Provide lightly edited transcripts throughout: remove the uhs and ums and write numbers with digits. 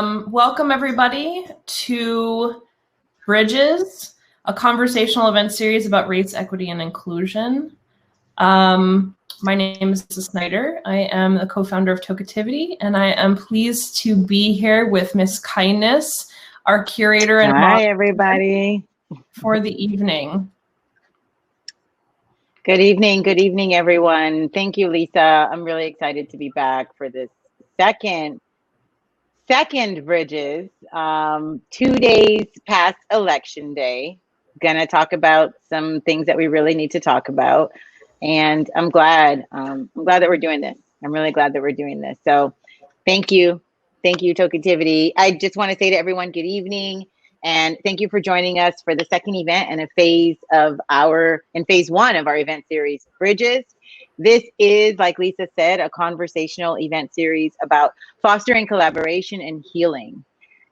Welcome everybody to Bridges, a conversational event series about race, equity, and inclusion. My name is Snyder. I am the co-founder of Tokeativity, and I am pleased to be here with Mskindness, our curator and hi everybody for the evening. Good evening, everyone. Thank you, Lisa. I'm really excited to be back for this second Bridges. 2 days past Election Day. Gonna talk about some things that we really need to talk about, and I'm glad that we're doing this. I'm really glad that we're doing this. So, thank you, Tokeativity. I just want to say to everyone, good evening. And thank you for joining us for the second event in phase one of our event series, Bridges. This is, like Lisa said, a conversational event series about fostering collaboration and healing.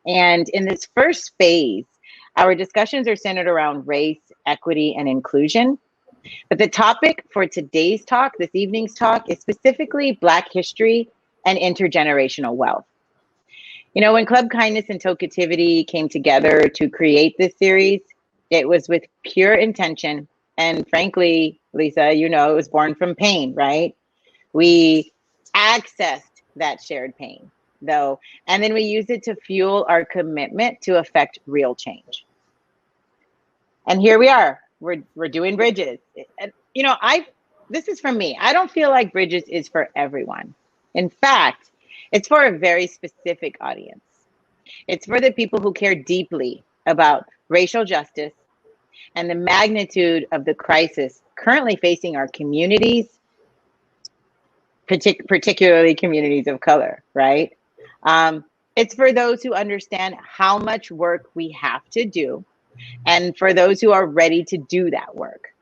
And in this first phase, our discussions are centered around race, equity, and inclusion. But the topic for today's talk, this evening's talk, is specifically Black history and intergenerational wealth. You know, when Club Kindness and Tokeativity came together to create this series, it was with pure intention. And frankly, Lisa, you know, it was born from pain, right? We accessed that shared pain, though, and then we used it to fuel our commitment to affect real change. And here we are. We're doing Bridges. You know, this is from me. I don't feel like Bridges is for everyone. In fact, it's for a very specific audience. It's for the people who care deeply about racial justice and the magnitude of the crisis currently facing our communities, particularly communities of color, right? It's for those who understand how much work we have to do, and for those who are ready to do that work.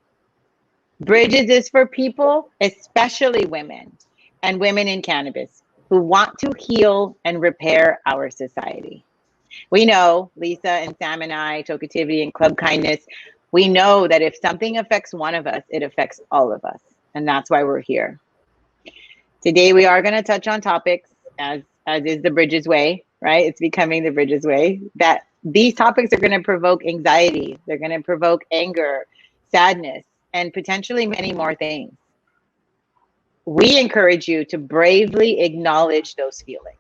Bridges is for people, especially women and women in cannabis, who want to heal and repair our society. We know, Lisa and Sam and I, Tokeativity and Club Kindness, we know that if something affects one of us, it affects all of us. And that's why we're here. Today, we are going to touch on topics, as is the Bridges way, right? It's becoming the Bridges way, that these topics are going to provoke anxiety. They're going to provoke anger, sadness, and potentially many more things. We encourage you to bravely acknowledge those feelings.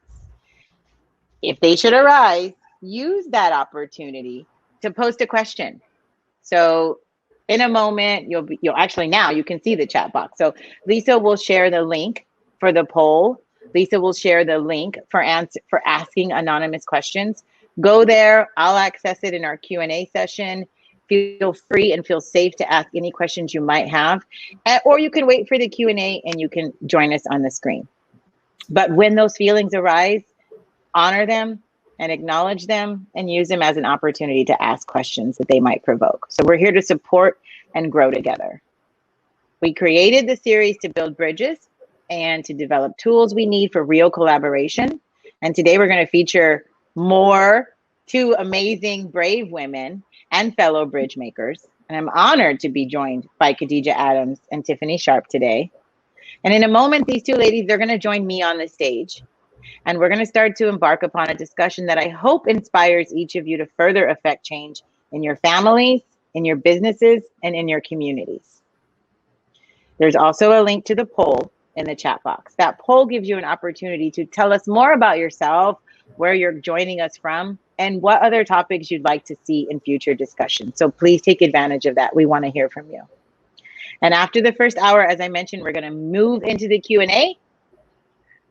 If they should arise, use that opportunity to post a question. So in a moment, you'll actually, now you can see the chat box. So Lisa will share the link for the poll. Lisa will share the link for asking anonymous questions. Go there. I'll access it in our Q&A session. Feel free and feel safe to ask any questions you might have, or you can wait for the Q&A and you can join us on the screen. But when those feelings arise, honor them and acknowledge them and use them as an opportunity to ask questions that they might provoke. So we're here to support and grow together. We created the series to build bridges and to develop tools we need for real collaboration. And today we're going to feature two amazing, brave women and fellow bridge makers. And I'm honored to be joined by Khadijah Adams and Tiffani Sharp today. And in a moment, these two ladies, they're going to join me on the stage. And we're going to start to embark upon a discussion that I hope inspires each of you to further affect change in your families, in your businesses, and in your communities. There's also a link to the poll in the chat box. That poll gives you an opportunity to tell us more about yourself, where you're joining us from, and what other topics you'd like to see in future discussions. So please take advantage of that. We want to hear from you. And after the first hour, as I mentioned, we're going to move into the Q&A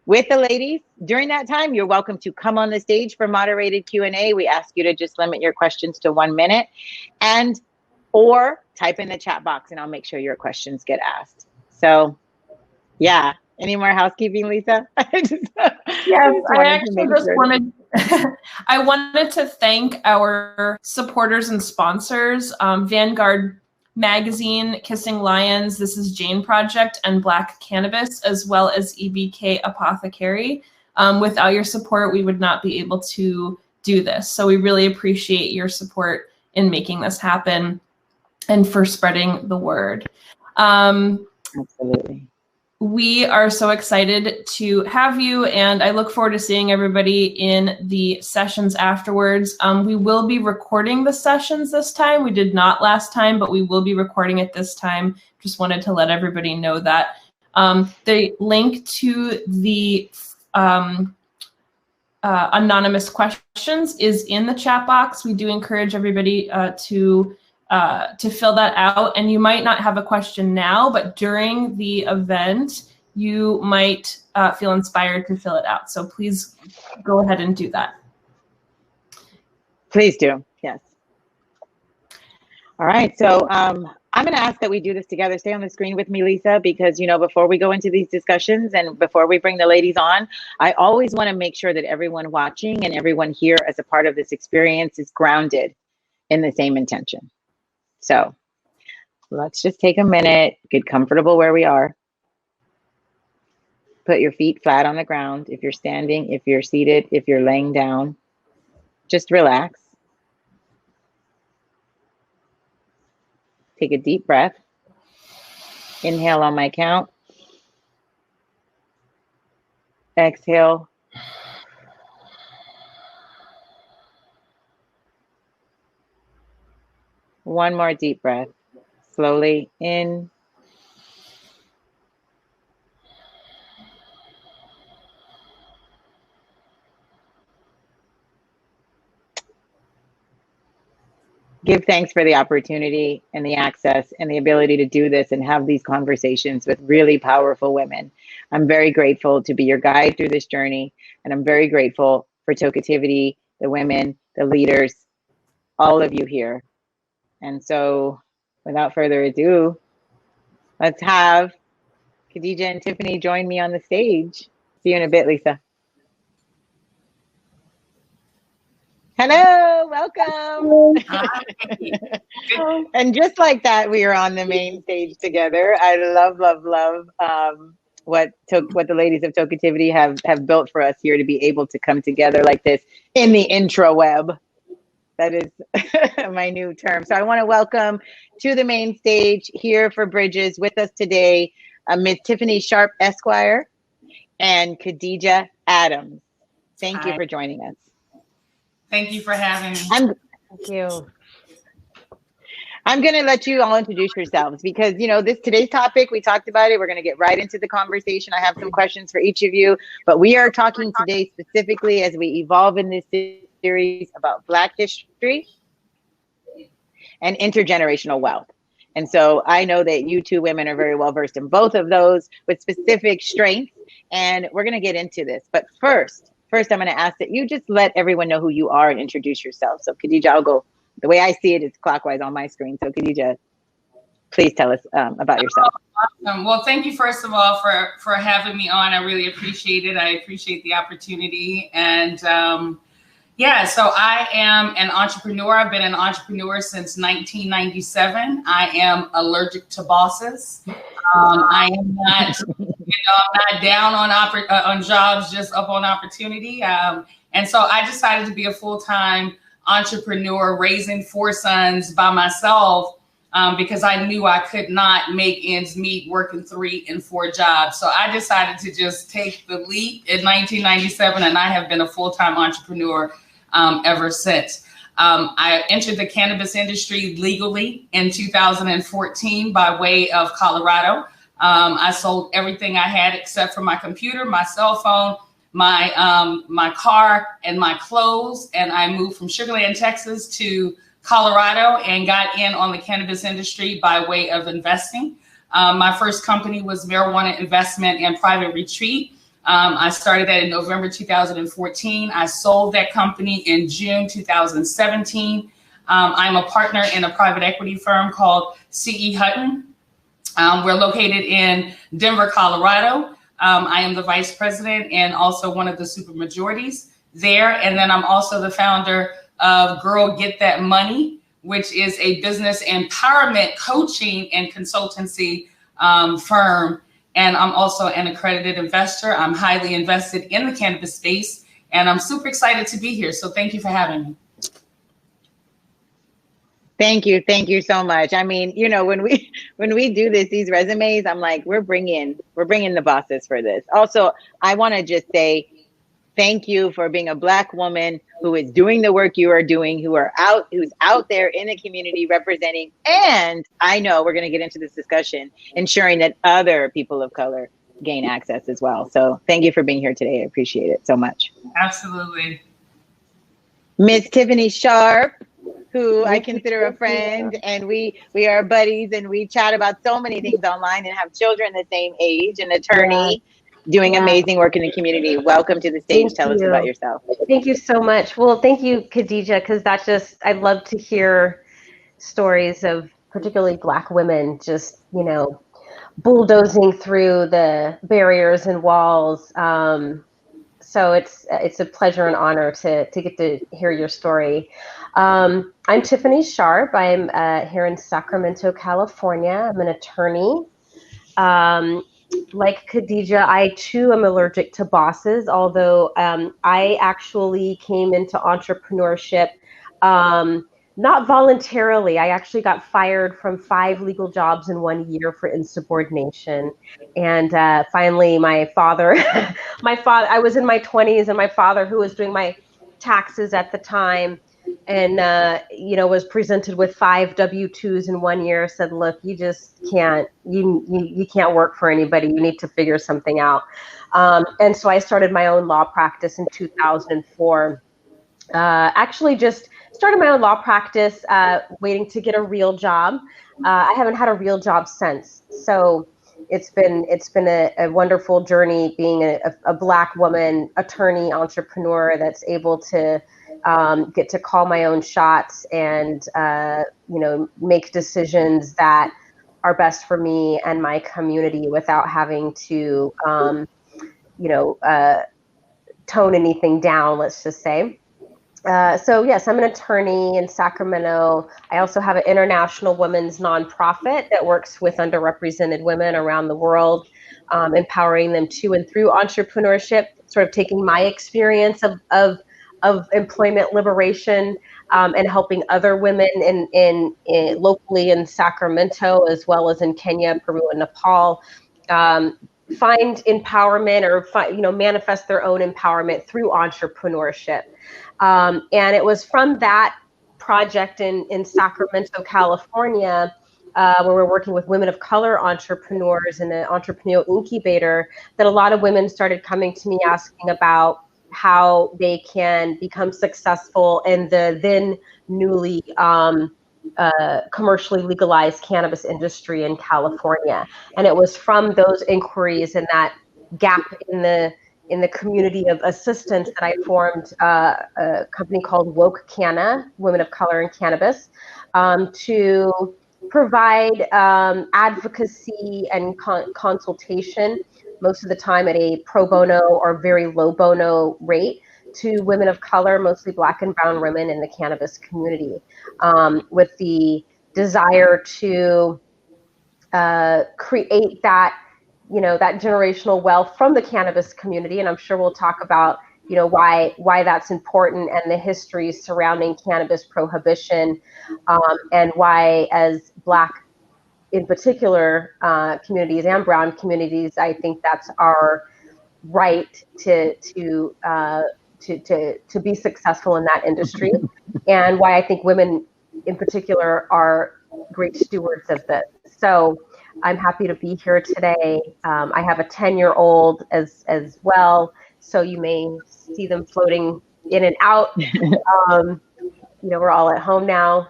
with the ladies. During that time, you're welcome to come on the stage for moderated Q&A. We ask you to just limit your questions to 1 minute, or type in the chat box and I'll make sure your questions get asked. So yeah. Any more housekeeping, Lisa? I wanted to thank our supporters and sponsors, Vanguard Magazine, Kissing Lions, This Is Jane Project, and Black Cannabis, as well as EBK Apothecary. Without your support, we would not be able to do this. So we really appreciate your support in making this happen and for spreading the word. Absolutely. we are so excited to have you, and I look forward to seeing everybody in the sessions afterwards. We will be recording the sessions this time. We did not last time, but we will be recording it this time. Just wanted to let everybody know that. The link to the anonymous questions is in the chat box. We do encourage everybody to fill that out. And you might not have a question now, but during the event, you might feel inspired to fill it out. So please go ahead and do that. Please do, yes. All right, so I'm gonna ask that we do this together. Stay on the screen with me, Lisa, because, you know, before we go into these discussions and before we bring the ladies on, I always wanna make sure that everyone watching and everyone here as a part of this experience is grounded in the same intention. So let's just take a minute, get comfortable where we are. Put your feet flat on the ground. If you're standing, if you're seated, if you're laying down, just relax. Take a deep breath. Inhale on my count. Exhale. One more deep breath. Slowly in. Give thanks for the opportunity and the access and the ability to do this and have these conversations with really powerful women. I'm very grateful to be your guide through this journey. And I'm very grateful for Tokeativity, the women, the leaders, all of you here. And so without further ado, let's have Khadijah and Tiffani join me on the stage. See you in a bit, Lisa. Hello, welcome. And just like that, we are on the main stage together. I love what the ladies of Tokeativity have built for us here to be able to come together like this in the intraweb. That is my new term. So I want to welcome to the main stage here for Bridges with us today, Ms. Tiffani Sharp Esquire and Khadijah Adams. Thank you for joining us. Thank you for having me. Thank you. I'm going to let you all introduce yourselves because, you know, today's topic, we talked about it. We're going to get right into the conversation. I have some questions for each of you, but we are talking today specifically as we evolve in this series about Black history and intergenerational wealth. And so I know that you two women are very well versed in both of those with specific strengths, and we're going to get into this. But first, I'm going to ask that you just let everyone know who you are and introduce yourself. So Khadijah, I'll go, the way I see it is clockwise on my screen. So Khadijah, please tell us about yourself. Awesome. Well, thank you, first of all, for having me on. I really appreciate it. I appreciate the opportunity. And yeah, so I am an entrepreneur. I've been an entrepreneur since 1997. I am allergic to bosses. I am not, I'm not down on jobs, just up on opportunity. And so I decided to be a full-time entrepreneur, raising 4 sons by myself because I knew I could not make ends meet working 3 and 4 jobs. So I decided to just take the leap in 1997, and I have been a full-time entrepreneur ever since. I entered the cannabis industry legally in 2014 by way of Colorado. I sold everything I had except for my computer, my cell phone, my car, and my clothes. And I moved from Sugar Land, Texas to Colorado and got in on the cannabis industry by way of investing. My first company was Marijuana Investment and Private Retreat. I started that in November 2014. I sold that company in June 2017. I'm a partner in a private equity firm called C.E. Hutton. We're located in Denver, Colorado. I am the vice president and also one of the supermajorities there. And then I'm also the founder of Girl Get That Money, which is a business empowerment coaching and consultancy firm. And I'm also an accredited investor. I'm highly invested in the cannabis space, and I'm super excited to be here. So thank you for having me. Thank you so much. I mean, you know, when we do these resumes, I'm like, we're bringing the bosses for this. Also, I want to just say thank you for being a Black woman who is doing the work you are doing, who's out there in the community representing, and I know we're going to get into this discussion, ensuring that other people of color gain access as well. So thank you for being here today. I appreciate it so much. Absolutely. Miss Tiffani Sharp, who I consider a friend, and we are buddies, and we chat about so many things online and have children the same age, an attorney doing amazing work in the community. Welcome to the stage. Tell us about yourself. Thank you so much. Well, thank you, Khadijah, because I love to hear stories of particularly Black women just, you know, bulldozing through the barriers and walls. So it's a pleasure and honor to get to hear your story. I'm Tiffani Sharp. I'm here in Sacramento, California. I'm an attorney. Like Khadijah, I too am allergic to bosses, although I actually came into entrepreneurship not voluntarily. I actually got fired from 5 legal jobs in 1 year for insubordination. And finally, my father, I was in my 20s, and my father, who was doing my taxes at the time, and you know, was presented with 5 W-2s in 1 year, said, look, you just can't, you can't work for anybody. You need to figure something out. And so I started my own law practice in 2004. Actually just started my own law practice, waiting to get a real job. I haven't had a real job since. So it's been a wonderful journey being a Black woman, attorney, entrepreneur that's able to get to call my own shots and, you know, make decisions that are best for me and my community without having to, you know, tone anything down, let's just say. So yes, I'm an attorney in Sacramento. I also have an international women's nonprofit that works with underrepresented women around the world, empowering them to and through entrepreneurship, sort of taking my experience of employment liberation and helping other women in locally in Sacramento, as well as in Kenya, Peru, and Nepal, find empowerment or you know, manifest their own empowerment through entrepreneurship. And it was from that project in Sacramento, California, where we're working with women of color entrepreneurs in an entrepreneurial incubator, that a lot of women started coming to me asking about how they can become successful in the then newly commercially legalized cannabis industry in California. And it was from those inquiries and that gap in the community of assistance that I formed a company called Woke Canna, Women of Color in Cannabis, to provide advocacy and consultation, most of the time at a pro bono or very low bono rate, to women of color, mostly Black and brown women in the cannabis community, with the desire to create that, you know, that generational wealth from the cannabis community. And I'm sure we'll talk about, you know, why that's important and the history surrounding cannabis prohibition, and why, as Black in particular communities and brown communities, I think that's our right to be successful in that industry, and why I think women in particular are great stewards of this. So I'm happy to be here today. I have a 10-year-old as well, so you may see them floating in and out. You know, we're all at home now,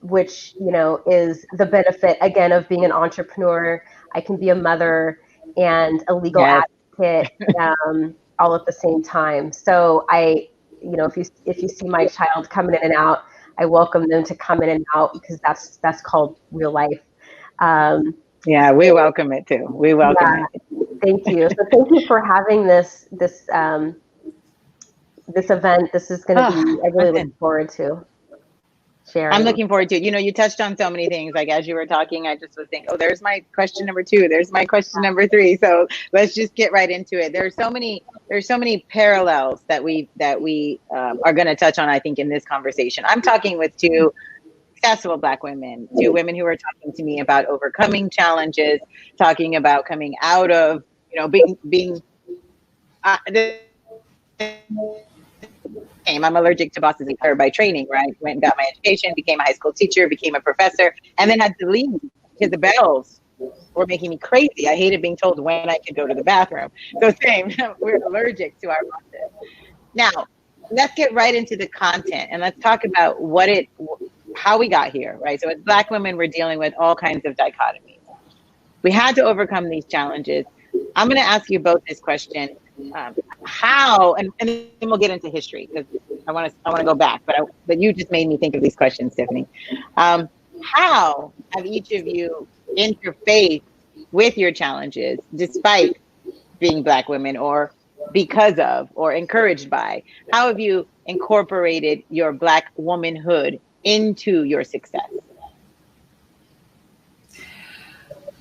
which, you know, is the benefit, again, of being an entrepreneur. I can be a mother and a legal advocate all at the same time. So I, you know, if you see my child coming in and out, I welcome them to come in and out, because that's called real life. Yeah, we welcome it too. We welcome it. Thank you. So thank you for having this event. This is going to be, I really look forward to sharing. I'm looking forward to it. You know, you touched on so many things. Like, as you were talking, I just was thinking, oh, there's my question number 2. There's my question number 3. So let's just get right into it. There's so many parallels that we are going to touch on, I think, in this conversation. I'm talking with 2 successful Black women, to women who are talking to me about overcoming challenges, talking about coming out of, you know, being I'm allergic to bosses by training, right? Went and got my education, became a high school teacher, became a professor, and then had to leave because the bells were making me crazy. I hated being told when I could go to the bathroom. So same, we're allergic to our bosses. Now, let's get right into the content and let's talk about how we got here, right? So as Black women, we're dealing with all kinds of dichotomies. We had to overcome these challenges. I'm going to ask you both this question. How, and then we'll get into history because I want to go back, but you just made me think of these questions, Tiffani. How have each of you interfaced with your challenges despite being Black women, or because of, or encouraged by? How have you incorporated your Black womanhood into your success?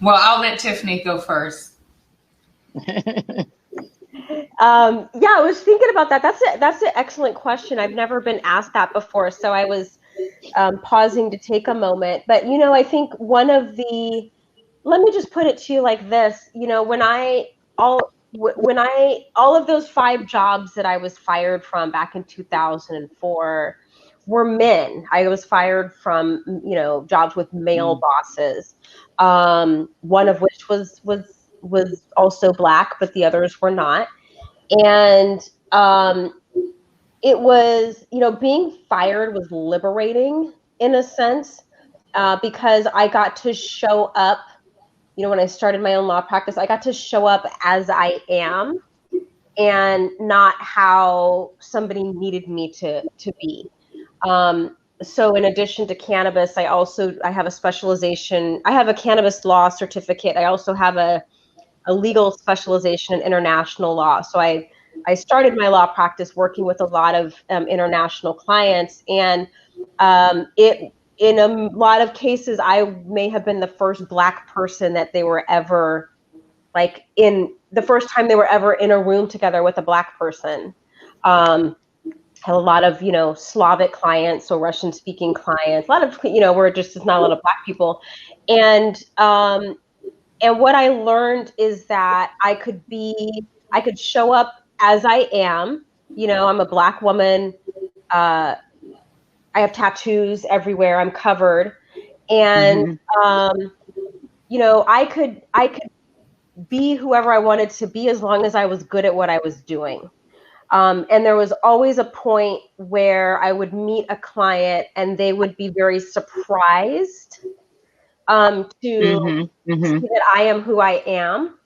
Well, I'll let Tiffani go first. Yeah, I was thinking about that. That's an excellent question. I've never been asked that before, so I was pausing to take a moment. But you know, I think let me just put it to you like this. You know, when all of those 5 jobs that I was fired from back in 2004 were men. I was fired from, you know, jobs with male bosses. One of which was also Black, but the others were not. And it was, you know, being fired was liberating in a sense, because I got to show up. You know, when I started my own law practice, I got to show up as I am and not how somebody needed me to be. So in addition to cannabis, I have a specialization. I have a cannabis law certificate. I also have a legal specialization in international law. So I started my law practice working with a lot of international clients, and in a lot of cases, I may have been the first Black person that they were ever, like, in the first time they were ever in a room together with a Black person. Had a lot of, you know, Slavic clients, so Russian-speaking clients, a lot of, you know, where just is not a lot of Black people, and what I learned is that I could show up as I am. You know, I'm a Black woman. I have tattoos everywhere. I'm covered. And, you know, I could be whoever I wanted to be as long as I was good at what I was doing. And there was always a point where I would meet a client and they would be very surprised to see that I am who I am,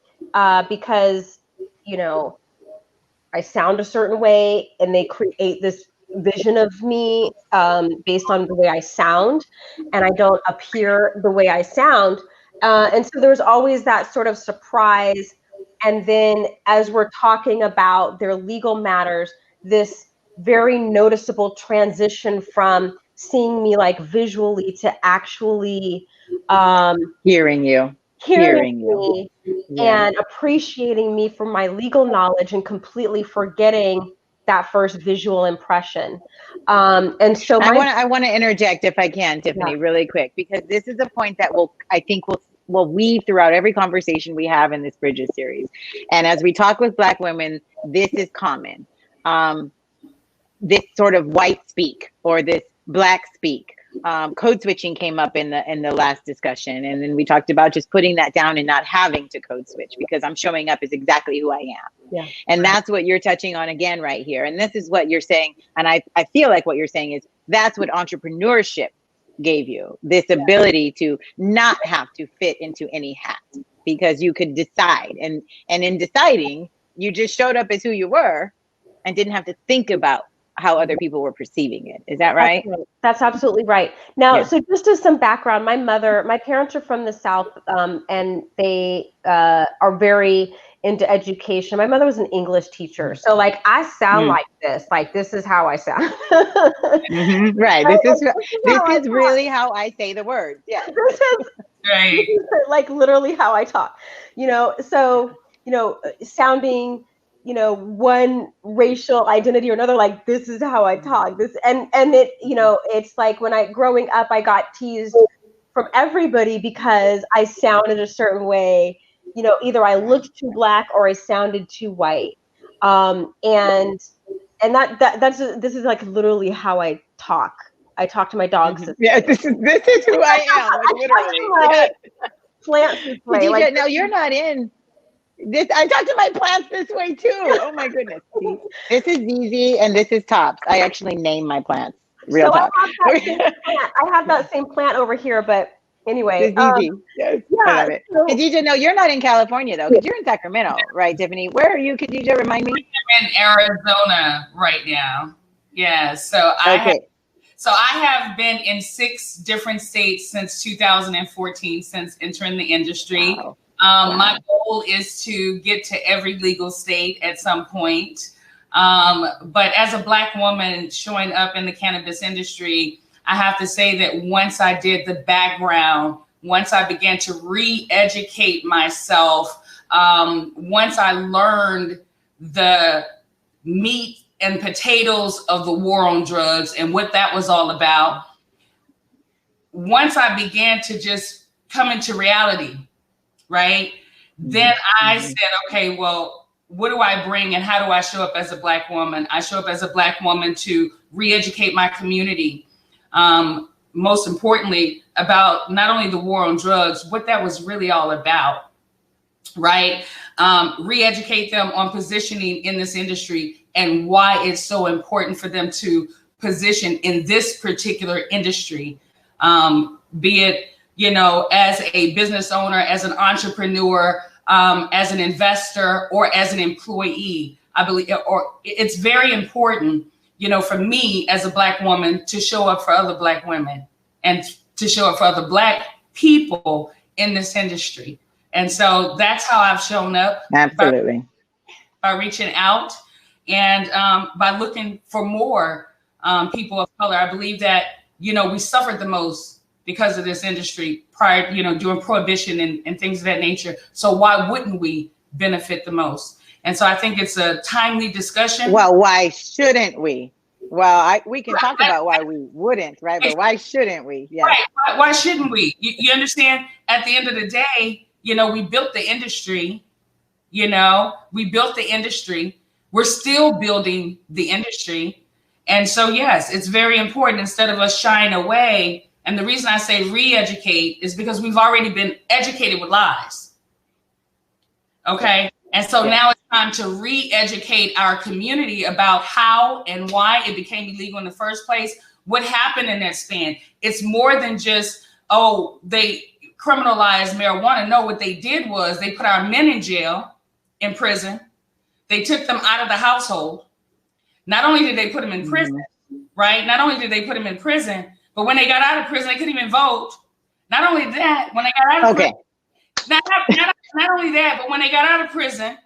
because, you know, I sound a certain way and they create this vision of me based on the way I sound, and I don't appear the way I sound. And so there's always that sort of surprise. And then as we're talking about their legal matters, this very noticeable transition from seeing me like visually to actually hearing you and appreciating me for my legal knowledge and completely forgetting that first visual impression. And so I want to interject if I can, Tiffani, really quick, because this is a point that I think will weave throughout every conversation we have in this Bridges series. And as we talk with Black women, this is common. This sort of white speak or this Black speak. Code switching came up in the last discussion, and then we talked about just putting that down and not having to code switch because I'm showing up as exactly who I am. Yeah. And that's what you're touching on again right here. And this is what you're saying, and I feel like what you're saying is that's what entrepreneurship gave you, this ability to not have to fit into any hat because you could decide, and in deciding you just showed up as who you were and didn't have to think about how other people were perceiving it. Is that right? That's absolutely right. Now, so just as some background, my parents are from the South, and they are very into education. My mother was an English teacher. So like I sound like this is how I sound. Right. This is really how I say the words. Yeah. This is like literally how I talk, you know, so, you know, sounding, one racial identity or another, like, this is how I talk, this, and it, it's like when growing up, I got teased from everybody because I sounded a certain way, either I looked too black or I sounded too white. And this is like literally how I talk. I talk to my dogs. Yeah, this is who I am. Like, literally. Plants this way. Khadijah, Like, no, you're not in this. I talk to my plants this way too. Oh my goodness. This is easy, and this is Tops. I actually name my plants. Real talk. I have that same plant over here, but anyway. It's easy. Yes, yeah, I love it. Khadijah, no, you're not in California though, because you're in Sacramento, right, Tiffani? Where are you, Khadijah? Remind me. I'm in Arizona right now. Yeah. So I have been in 6 different states since 2014, since entering the industry. Wow. My goal is to get to every legal state at some point. But as a Black woman showing up in the cannabis industry, I have to say that once I did the background, once I began to re-educate myself, once I learned the meat and potatoes of the war on drugs and what that was all about, once I began to just come into reality, right? Then I said, okay, well, what do I bring and how do I show up as a Black woman? I show up as a Black woman to re-educate my community. Most importantly, about not only the war on drugs, what that was really all about, right? Re-educate them on positioning in this industry and why it's so important for them to position in this particular industry, be it, as a business owner, as an entrepreneur, as an investor, or as an employee. I believe, or it's very important, for me as a Black woman to show up for other Black women and to show up for other Black people in this industry. And so that's how I've shown up. Absolutely. By reaching out and by looking for more people of color. I believe that, we suffered the most because of this industry prior, during prohibition and things of that nature. So why wouldn't we benefit the most? And so I think it's a timely discussion. Well, why shouldn't we? Well, we can talk about why we wouldn't, right? But why shouldn't we? Yeah. Right. Why shouldn't we? You understand? At the end of the day, we built the industry. We built the industry. We're still building the industry. And so, yes, it's very important instead of us shying away. And the reason I say re-educate is because we've already been educated with lies. Okay. And so now it's time to re-educate our community about how and why it became illegal in the first place. What happened in that span? It's more than just, they criminalized marijuana. No, what they did was they put our men in jail, in prison. They took them out of the household. Not only did they put them in prison, right? Not only did they put them in prison, but when they got out of prison, they couldn't even vote. Not only that, when they got out of prison, not only that, but when they got out of prison,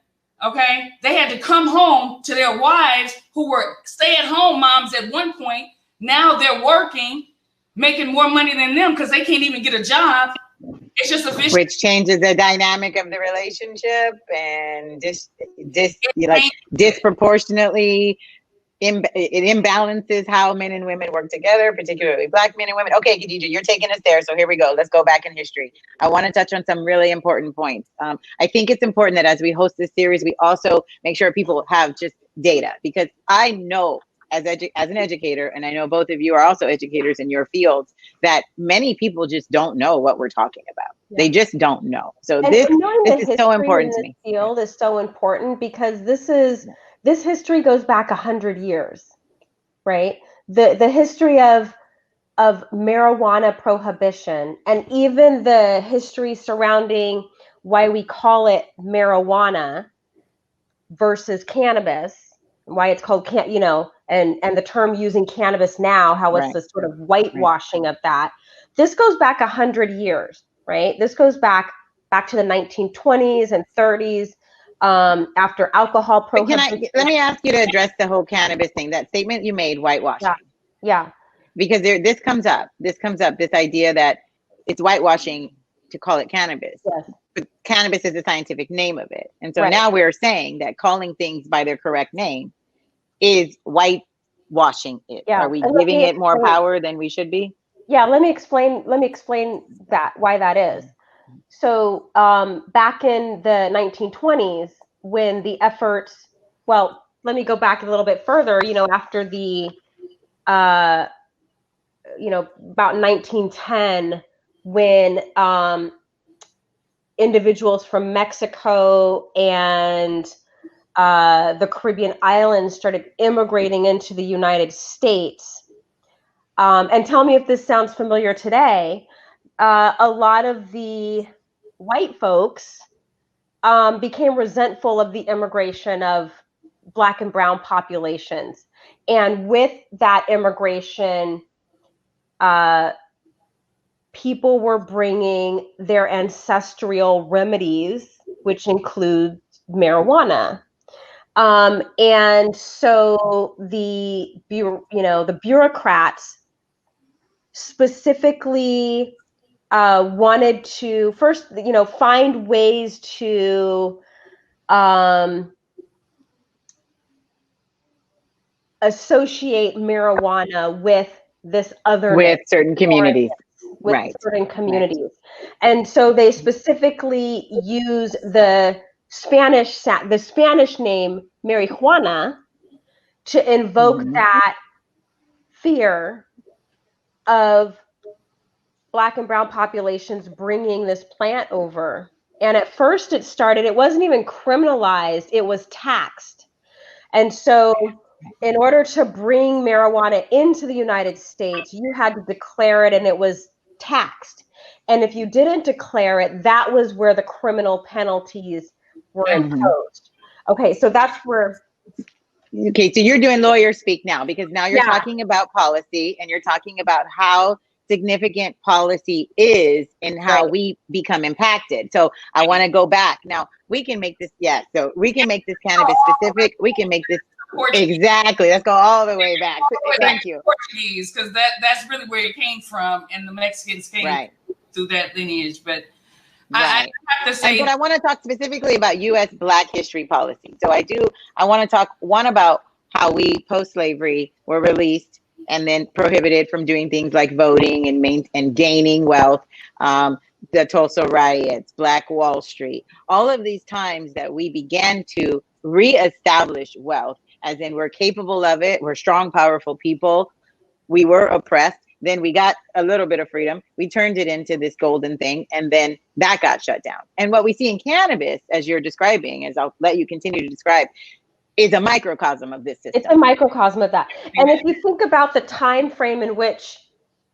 okay, they had to come home to their wives who were stay-at-home moms at one point. Now they're working, making more money than them because they can't even get a job. It's just a vicious. Which changes the dynamic of the relationship and disproportionately. It imbalances how men and women work together, particularly Black men and women. Okay, Khadijah, you're taking us there. So here we go. Let's go back in history. I want to touch on some really important points. I think it's important that as we host this series, we also make sure people have just data, because I know as an educator, and I know both of you are also educators in your fields, that many people just don't know what we're talking about. Yeah. They just don't know. So this is so important to me. Field is so important because this history goes back 100 years, right? The history of marijuana prohibition, and even the history surrounding why we call it marijuana versus cannabis, why it's called and the term using cannabis now, how it's the sort of whitewashing of that. This goes back 100 years, right? This goes back to the 1920s and 30s. After alcohol prohibition. Let me ask you to address the whole cannabis thing, that statement you made, whitewashing. Yeah. Because this comes up, this idea that it's whitewashing to call it cannabis. Yes. but cannabis is the scientific name of it. And so Right. now we're saying that calling things by their correct name is whitewashing it. Yeah. Are we And let giving me it more explain- power than we should be? Yeah, let me explain that, why that is. So back in the 1920s, when the efforts, well, let me go back a little bit further, after the, about 1910, when individuals from Mexico and the Caribbean islands started immigrating into the United States. And tell me if this sounds familiar today. A lot of the white folks became resentful of the immigration of Black and brown populations. And with that immigration, people were bringing their ancestral remedies, which include marijuana. And so the bureaucrats specifically wanted to first, find ways to associate marijuana with this other, with certain communities, with right? certain communities, right. And so they specifically use the Spanish name marijuana to invoke that fear of Black and brown populations bringing this plant over. And at first it wasn't even criminalized, it was taxed. And so in order to bring marijuana into the United States, you had to declare it, and it was taxed. And if you didn't declare it, that was where the criminal penalties were imposed. Okay, so that's where. Okay, so you're doing lawyer speak now, because now you're talking about policy, and you're talking about how significant policy is in how we become impacted. So I want to go back. Now we can make this, so we can make this cannabis specific. We can make this Portuguese. Exactly. Let's go all the way back. Thank you. Portuguese, because that's really where it came from, and the Mexicans came through that lineage. But I have to say, but I want to talk specifically about U.S. Black history policy. So I want to talk about how we post-slavery were released and then prohibited from doing things like voting and gaining wealth. The Tulsa riots, Black Wall Street, all of these times that we began to reestablish wealth, as in we're capable of it, we're strong, powerful people, we were oppressed, then we got a little bit of freedom, we turned it into this golden thing, and then that got shut down. And what we see in cannabis, as you're describing, as I'll let you continue to describe, is a microcosm of this system. It's a microcosm of that. And if you think about the time frame in which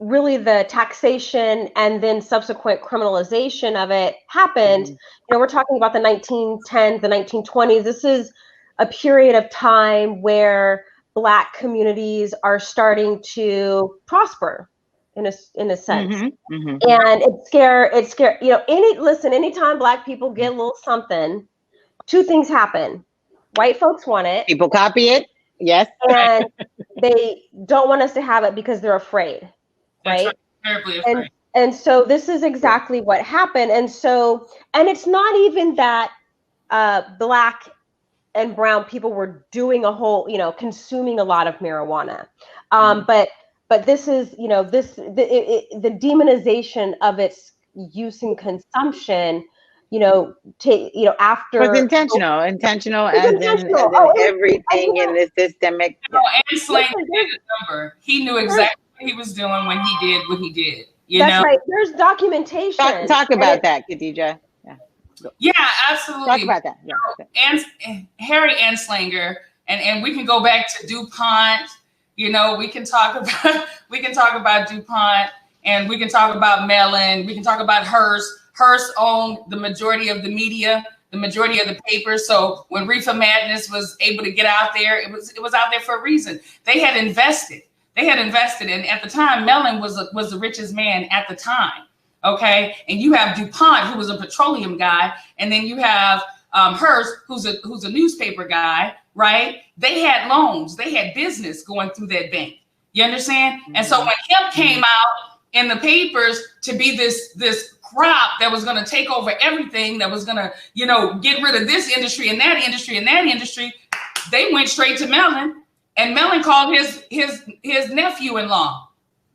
really the taxation and then subsequent criminalization of it happened, we're talking about the 1910s, the 1920s. This is a period of time where Black communities are starting to prosper in a sense. And it's scary. Anytime Black people get a little something, two things happen. White folks want it. People copy it. Yes. And they don't want us to have it because they're afraid. Right? Terribly afraid. And so this is exactly what happened. And it's not even that Black and brown people were doing consuming a lot of marijuana. But this is, the demonization of its use and consumption, after. It was intentional as in everything in this systemic. And Slang did a number. He knew exactly what he was doing when he did what he did. That's right. There's documentation. Talk about that, Khadijah. Yeah, absolutely. Talk about that. Yeah. And Harry Anslinger, and we can go back to DuPont. We can talk about DuPont, and we can talk about Mellon. We can talk about Hearst. Hearst owned the majority of the media, the majority of the papers. So when Reefer Madness was able to get out there, it was out there for a reason. They had invested. And at the time, Mellon was the richest man at the time. Okay, and you have DuPont, who was a petroleum guy, and then you have Hearst, who's a newspaper guy, right? They had loans, they had business going through that bank. You understand? And so when hemp came out in the papers to be this crop that was going to take over everything, that was going to, you know, get rid of this industry and that industry and that industry, they went straight to Melon, and Melon called his nephew-in-law.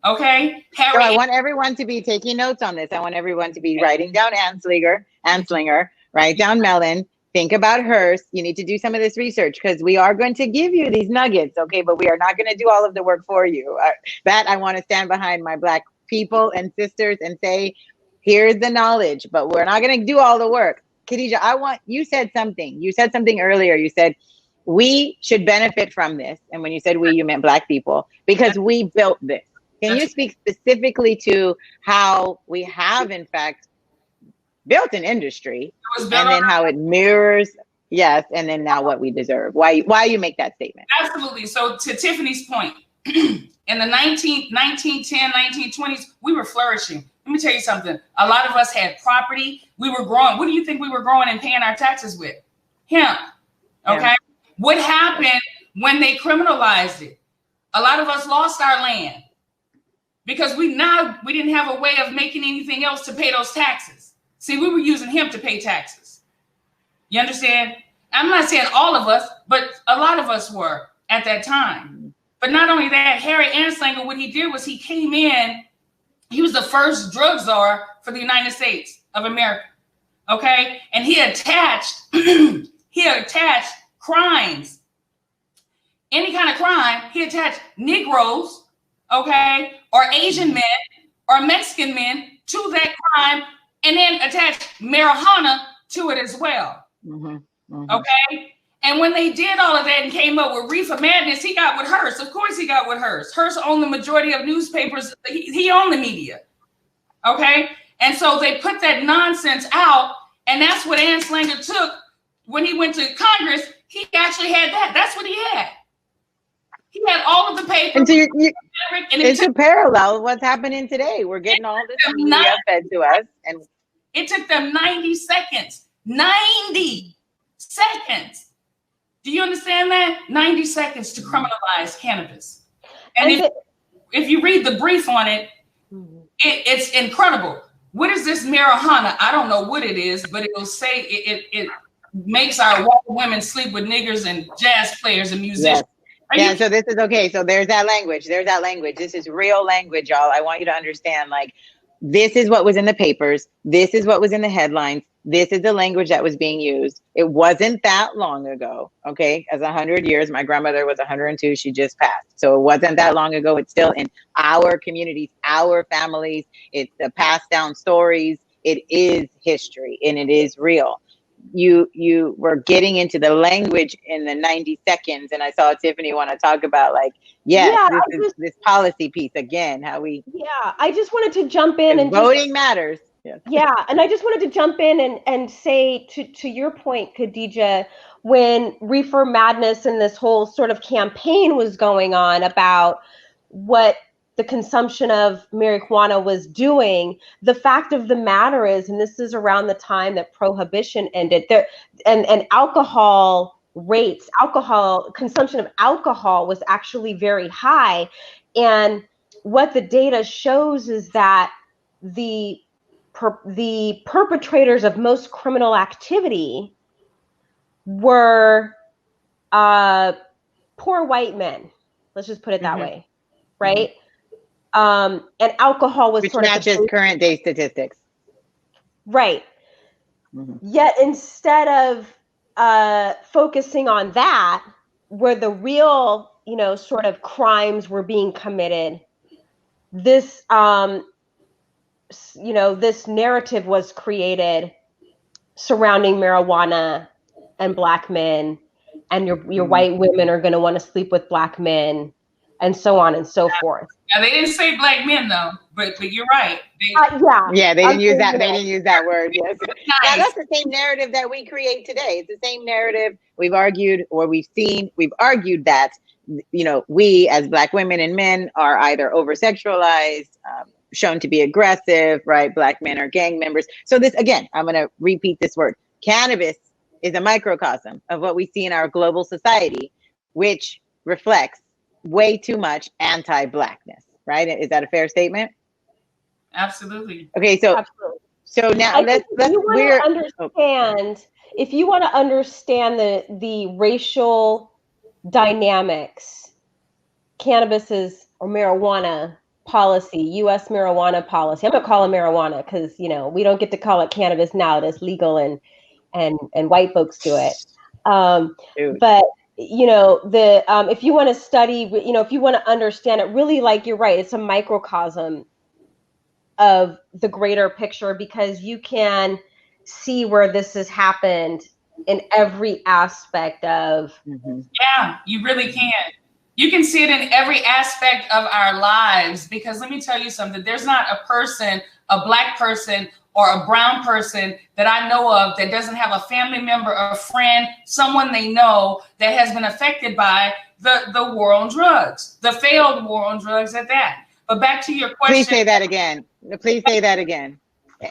Okay, Harry. So I want everyone to be taking notes on this. I want everyone to be writing down Anslinger, write down Melon, think about Hearst. You need to do some of this research because we are going to give you these nuggets, okay? But we are not going to do all of the work for you. That I want to stand behind my Black people and sisters and say, here's the knowledge, but we're not going to do all the work. Khadijah, you said something earlier. You said, we should benefit from this. And when you said we, you meant Black people, because we built this. Can you speak specifically to how we have, in fact, built an industry and then how it mirrors, yes, and then now what we deserve? Why you make that statement? Absolutely. So to Tiffany's point, in the 1910, 1920s, we were flourishing. Let me tell you something. A lot of us had property. We were growing. What do you think we were growing and paying our taxes with? Hemp. Okay. Yeah. What happened when they criminalized it? A lot of us lost our land. Because we didn't have a way of making anything else to pay those taxes. See, we were using hemp to pay taxes. You understand? I'm not saying all of us, but a lot of us were at that time. But not only that, Harry Anslinger, what he did was he came in, he was the first drug czar for the United States of America. Okay? And he attached crimes. Any kind of crime, he attached Negroes, okay, or Asian men or Mexican men to that crime, and then attach marijuana to it as well. Mm-hmm. Mm-hmm. Okay. And when they did all of that and came up with Reefer Madness, he got with Hearst. Of course he got with Hearst. Hearst owned the majority of newspapers. He owned the media. Okay. And so they put that nonsense out, and that's what Anslinger took when he went to Congress. He actually had that. That's what he had. He had all of the papers. And so it's a parallel with what's happening today. We're getting all this media fed to us. And it took them 90 seconds. 90 seconds. Do you understand that? 90 seconds to criminalize cannabis. And if you read the brief on it, it's incredible. What is this marijuana? I don't know what it is, but it will say it makes our white women sleep with niggers and jazz players and musicians. Yes. Yeah, so this is okay. So there's that language. This is real language, y'all. I want you to understand, like, this is what was in the papers. This is what was in the headlines. This is the language that was being used. It wasn't that long ago, okay? As 100 years, my grandmother was 102. She just passed. So it wasn't that long ago. It's still in our communities, our families. It's the passed down stories. It is history, and it is real. You were getting into the language in the 90 seconds, and I saw Tiffani want to talk about, like, this policy piece again, how we. Yeah, I just wanted to jump in and voting matters. Yes. Yeah, and I just wanted to jump in and say to your point, Khadijah, when Reefer Madness and this whole sort of campaign was going on about what the consumption of marijuana was doing, the fact of the matter is, and this is around the time that prohibition ended, there and alcohol rates, consumption of alcohol was actually very high. And what the data shows is that the perpetrators of most criminal activity were poor white men. Let's just put it that way, right? And alcohol was which matches current day statistics, right? Yet instead of focusing on that, where the real, sort of crimes were being committed, this this narrative was created surrounding marijuana and Black men, and your white women are going to want to sleep with Black men, and so on and so forth. Now, they didn't say Black men though, but you're right. They didn't use that. They didn't use that word. Yes. Now, that's the same narrative that we create today. It's the same narrative we've argued that we as Black women and men are either over sexualized, shown to be aggressive, right? Black men are gang members. So this, again, I'm going to repeat this word. Cannabis is a microcosm of what we see in our global society, which reflects way too much anti-Blackness, right? Is that a fair statement? Absolutely. Okay, so So now let's if you want to understand the racial dynamics, cannabis or marijuana policy, U.S. marijuana policy. I'm gonna call it marijuana because we don't get to call it cannabis now. It is legal and white folks do it. But if you want to study, if you want to understand it, really, like you're right, it's a microcosm of the greater picture because you can see where this has happened in every aspect of. Yeah, you really can. You can see it in every aspect of our lives because let me tell you something. There's not a person, a Black person or a brown person that I know of that doesn't have a family member or a friend, someone they know that has been affected by the war on drugs, the failed war on drugs at that. But back to your question. Please say that again. Please say that again.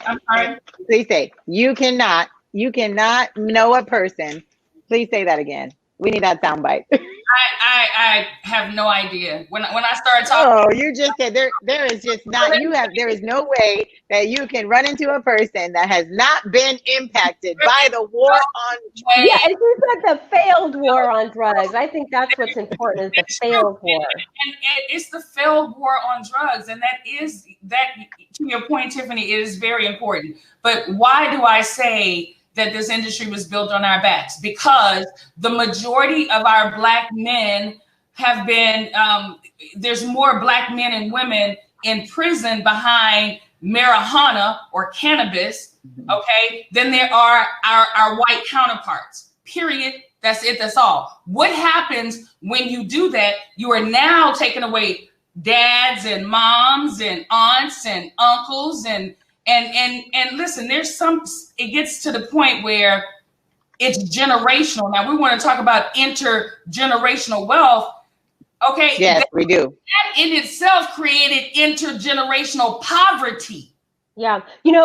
I'm sorry. Please say, you cannot know a person. Please say that again. We need that soundbite. I have no idea. When I started talking. Oh, you just said there is just not, there is no way that you can run into a person that has not been impacted by the war on drugs. Yeah, and you said the failed war on drugs. I think that's what's important is the failed war. And it's the failed war on drugs. And that to your point, Tiffany, it is very important. But why do I say that this industry was built on our backs? Because the majority of our Black men have been, there's more Black men and women in prison behind marijuana or cannabis, okay, than there are our white counterparts, period. That's it, that's all. What happens when you do that? You are now taking away dads and moms and aunts and uncles and listen, it gets to the point where it's generational. Now we want to talk about intergenerational wealth. Okay. Yes, we do. That in itself created intergenerational poverty. Yeah. Think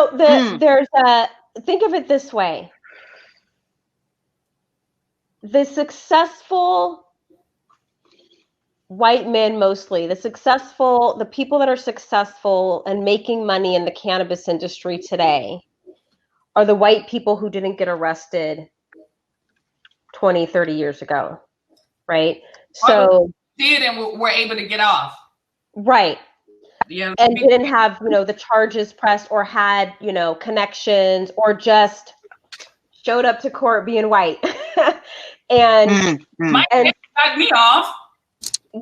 of it this way. The successful white men, mostly the people that are successful and making money in the cannabis industry today are the white people who didn't get arrested 20, 30 years ago. Right. So did and were able to get off. Right. Yeah. And didn't have, the charges pressed or had, connections or just showed up to court being white. and got me off.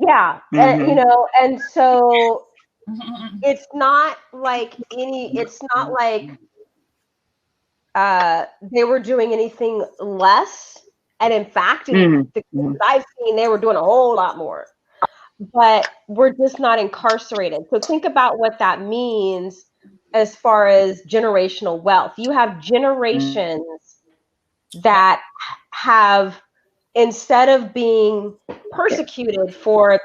Yeah. And so it's not like they were doing anything less. And in fact, the I've seen, they were doing a whole lot more, but we're just not incarcerated. So think about what that means as far as generational wealth. You have generations that have, instead of being persecuted for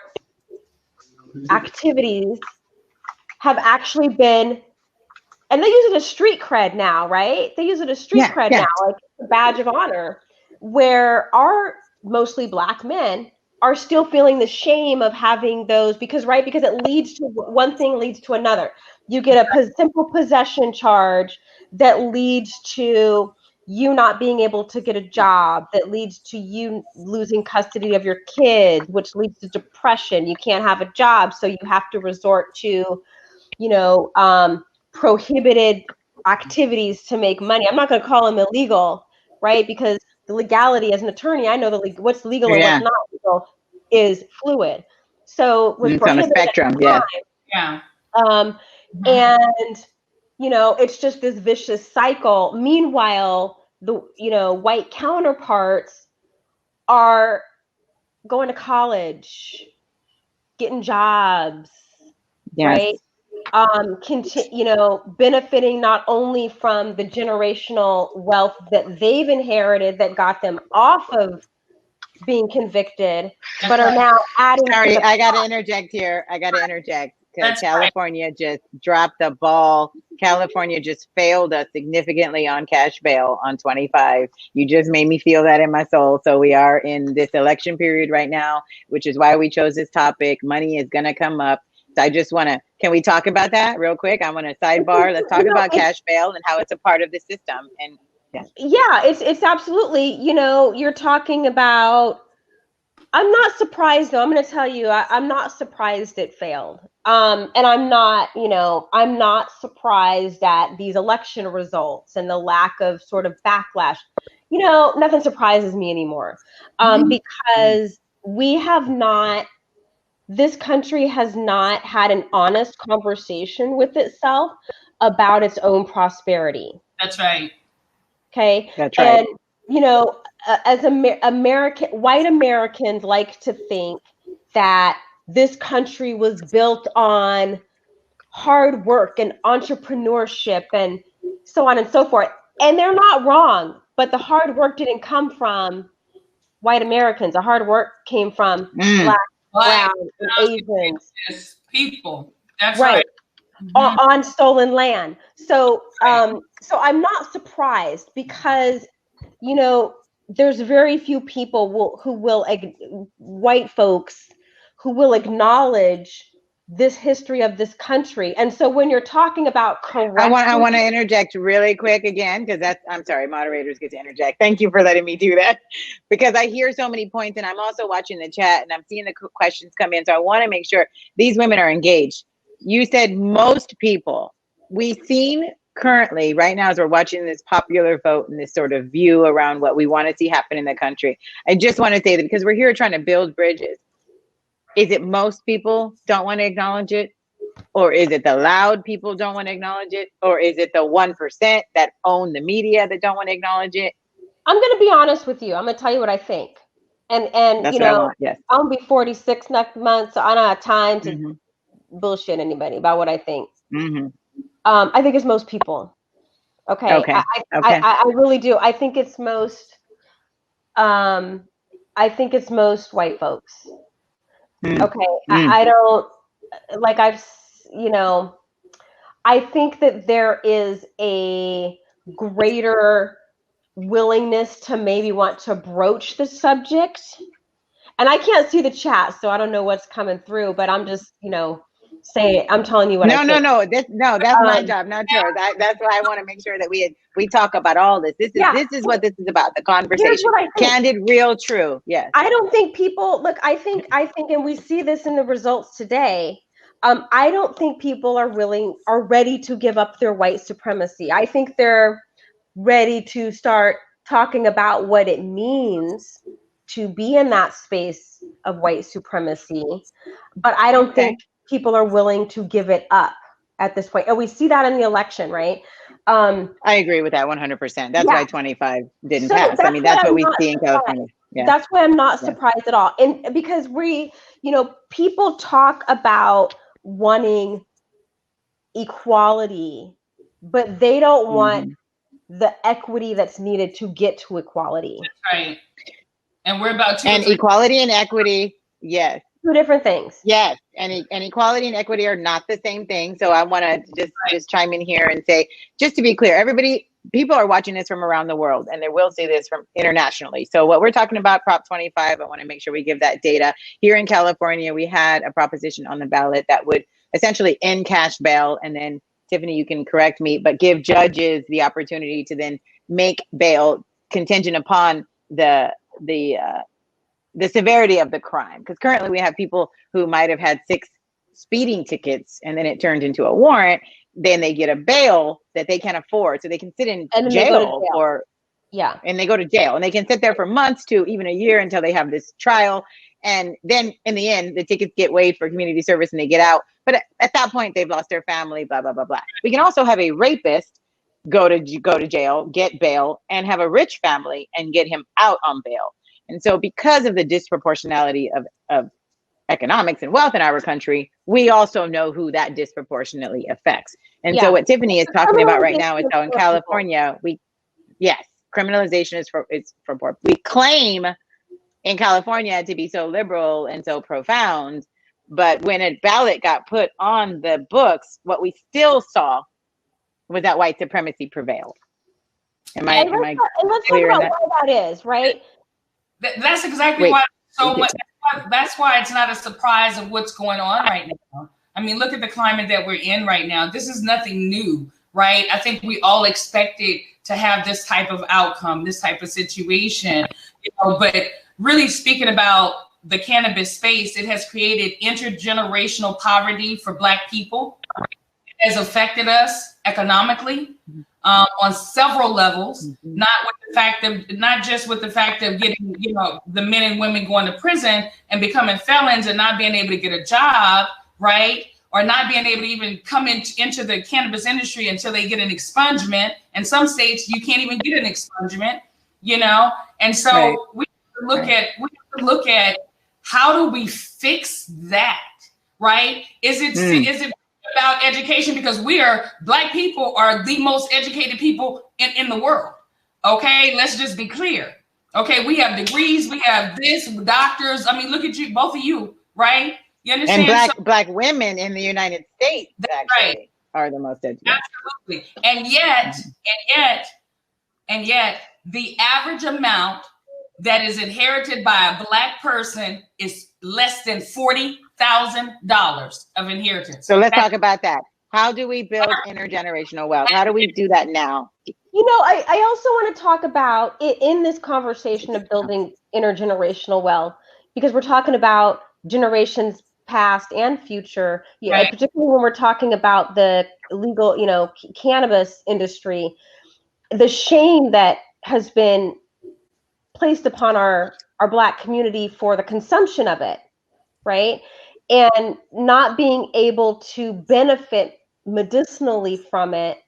activities, have actually been, and they use it as street cred now, right? They use it as street cred now, like a badge of honor, where our mostly Black men are still feeling the shame of having those because it leads to one thing leads to another. You get a simple possession charge that leads to you not being able to get a job, that leads to you losing custody of your kids, which leads to depression. You can't have a job, so you have to resort to, prohibited activities to make money. I'm not going to call them illegal, right? Because the legality, as an attorney, I know what's legal and what's not legal is fluid. So with it's on a spectrum, and it's just this vicious cycle. Meanwhile, the white counterparts are going to college, getting jobs, right? Benefiting not only from the generational wealth that they've inherited that got them off of being convicted, but are now adding. Sorry, I got to interject here. Because California just dropped the ball. California just failed us significantly on cash bail on 25. You just made me feel that in my soul. So we are in this election period right now, which is why we chose this topic. Money is going to come up. I just want to, can we talk about that real quick? I want to sidebar. Let's talk about cash bail and how it's a part of the system. And yeah, it's absolutely, you're talking about, I'm not surprised though. I'm going to tell you, I'm not surprised it failed. And I'm not surprised at these election results and the lack of sort of backlash. Nothing surprises me anymore. Because this country has not had an honest conversation with itself about its own prosperity. That's right. Okay. That's right. And, as white Americans like to think that this country was built on hard work and entrepreneurship and so on and so forth. And they're not wrong, but the hard work didn't come from white Americans. The hard work came from Black, brown, and Asians. People. That's right. On stolen land. So, so I'm not surprised because, there's very few people white folks who will acknowledge this history of this country. And so when you're talking about correction, I want to interject really quick again, because I'm sorry, moderators get to interject. Thank you for letting me do that, because I hear so many points and I'm also watching the chat and I'm seeing the questions come in. So I want to make sure these women are engaged. You said most people. We've seen currently right now as we're watching this popular vote and this sort of view around what we want to see happen in the country. I just want to say that because we're here trying to build bridges. Is it most people don't want to acknowledge it? Or is it the loud people don't want to acknowledge it? Or is it the 1% that own the media that don't want to acknowledge it? I'm going to be honest with you. I'm going to tell you what I think. And that's what I want. Yes. I'll be 46 next month, so I don't have time to bullshit anybody about what I think. I think it's most people. Okay. I really do. I think it's most. I think it's most white folks. Okay. I don't like. I think that there is a greater willingness to maybe want to broach the subject, and I can't see the chat, so I don't know what's coming through. But I'm just, saying, I'm telling you what. I think. That's my job, not yours. That's why I want to make sure that we talk about all this. This is what this is about. The conversation, candid, real, true. Yes. I don't think people look. I think, and we see this in the results today. I don't think people are ready to give up their white supremacy. I think they're ready to start talking about what it means to be in that space of white supremacy. But I don't think people are willing to give it up at this point. And we see that in the see right? I agree with that 100%. That's why 25 didn't pass. I mean, that's what we see in California. Yeah. That's why I'm not surprised at all. And because people talk about wanting equality, but they don't want the equity that's needed to get to equality. That's right. And we're about to. And equality and equity, yes. Two different things. Yes, and equality and equity are not the same thing. So I want to just chime in here and say, just to be clear, people are watching this from around the world, and they will see this from internationally. So what we're talking about, Prop 25, I want to make sure we give that data. Here in California, we had a proposition on the ballot that would essentially end cash bail, and then Tiffani, you can correct me, but give judges the opportunity to then make bail contingent upon the severity of the crime. Because currently we have people who might have had 6 speeding tickets and then it turned into a warrant. Then they get a bail that they can't afford. So they can sit in jail and they go to jail and they can sit there for months to even a year until they have this trial. And then in the end, the tickets get waived for community service and they get out. But at that point, they've lost their family, blah, blah, blah, blah. We can also have a rapist go to jail, get bail, and have a rich family and get him out on bail. And so because of the disproportionality of economics and wealth in our country, we also know who that disproportionately affects. And so what Tiffani is talking about right now is how in California, criminalization is for poor. We claim in California to be so liberal and so profound, but when a ballot got put on the books, what we still saw was that white supremacy prevailed. Am I clear in that? Why that is, right? That's exactly why so much. That's why it's not a surprise of what's going on right now. I mean, look at the climate that we're in right now. This is nothing new, right? I think we all expected to have this type of outcome, this type of situation, but really speaking about the cannabis space, it has created intergenerational poverty for Black people. It has affected us economically on several levels, not just with the fact of getting, the men and women going to prison and becoming felons and not being able to get a job, right? Or not being able to even come into the cannabis industry until they get an expungement. In some states, you can't even get an expungement, And so we have to look at how do we fix that, right? Is it about education? Because Black people are the most educated people in the world. Okay, let's just be clear. Okay, we have degrees, we have this, doctors. I mean, look at you, both of you, right? You understand? And Black women in the United States actually are the most educated. Absolutely. And yet, the average amount that is inherited by a Black person is less than $40,000 of inheritance. So let's talk about that. How do we build intergenerational wealth? How do we do that now? I also want to talk about it in this conversation of building intergenerational wealth, because we're talking about generations past and future, particularly when we're talking about the legal, cannabis industry, the shame that has been placed upon our Black community for the consumption of it, right? And not being able to benefit medicinally from it